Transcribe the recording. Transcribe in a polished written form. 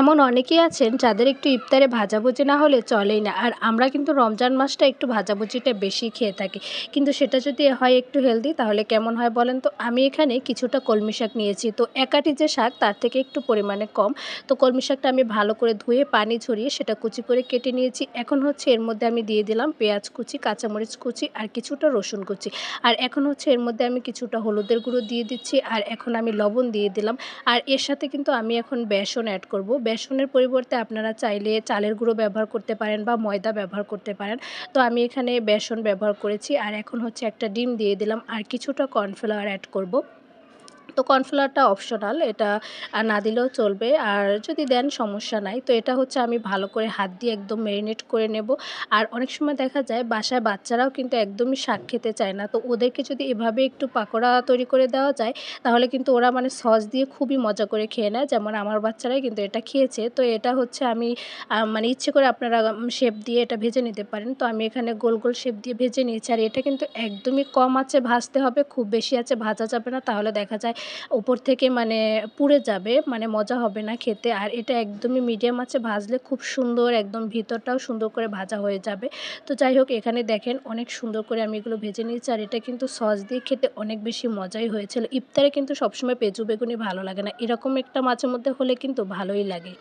এমন অনেকেই আছেন যাদের একটু ইফতারে ভাজাভুজি না হলে চলেই না। আর আমরা কিন্তু রমজান মাসটা একটু ভাজাভুজিটা বেশি খেয়ে থাকি। কিন্তু সেটা যদি হয় একটু হেলদি তাহলে কেমন হয় বলেন তো? আমি এখানে কিছুটা কলমি শাক নিয়েছি। তো ১ আটি যে শাক তার থেকে একটু পরিমাণে কম। তো কলমি শাকটা আমি ভালো করে ধুয়ে পানি ঝরিয়ে সেটা কুচি করে কেটে নিয়েছি। এখন হচ্ছে এর মধ্যে আমি দিয়ে দিলাম পেঁয়াজ কুচি, কাঁচামরিচ কুচি আর কিছুটা রসুন কুচি। আর এখন হচ্ছে এর মধ্যে আমি কিছুটা হলুদের গুঁড়ো দিয়ে দিচ্ছি। আর এখন আমি লবণ দিয়ে দিলাম। আর এর সাথে কিন্তু আমি এখন বেসন অ্যাড করব। বেসনের পরিবর্তে আপনারা চাইলে চালের গুঁড়ো ব্যবহার করতে পারেন বা ময়দা ব্যবহার করতে পারেন। তো আমি এখানে বেসন ব্যবহার করেছি। আর এখন হচ্ছে একটা ডিম দিয়ে দিলাম আর কিছুটা কর্নফ্লাওয়ার অ্যাড করব। তো কর্নফ্লাওয়ারটা অপশনাল, এটা না দিলেও চলবে। আর যদি দেন সমস্যা নাই। তো এটা হচ্ছে আমি ভালো করে হাত দিয়ে একদম মেরিনেট করে নেব। আর অনেক সময় দেখা যায় বাসায় বাচ্চারাও কিন্তু একদমই শাক খেতে চায় না। তো ওদেরকে যদি এভাবে একটু পাকোড়া তৈরি করে দেওয়া যায় তাহলে কিন্তু ওরা মানে সস দিয়ে খুবই মজা করে খেয়ে নেয়। যেমন আমার বাচ্চারাই কিন্তু এটা খেয়েছে। তো এটা হচ্ছে আমি মানে ইচ্ছে করে আপনারা শেপ দিয়ে এটা ভেজে নিতে পারেন। তো আমি এখানে গোল, গোল শেপ দিয়ে ভেজে নিয়েছি। আর এটা কিন্তু একদমই কম আঁচে ভাজতে হবে। খুব বেশি আঁচে ভাজা যাবে না। তাহলে দেখা যায় উপর থেকে মানে পুড়ে যাবে, মানে মজা হবে না খেতে। আর এটা একদমই মিডিয়াম আঁচে ভাজলে খুব সুন্দর একদম ভিতরটাও সুন্দর করে ভাজা হয়ে যাবে। তো যাই হোক, এখানে দেখেন অনেক সুন্দর করে আমি এগুলো ভেজে নিয়েছি। আর এটা কিন্তু সস দিয়ে খেতে অনেক বেশি মজাই হয়েছিল। ইফতারে কিন্তু সবসময় পেঁয়াজু বেগুনি ভালো লাগে না। এরকম একটা মাঝে মধ্যে হলে কিন্তু ভালোই লাগে।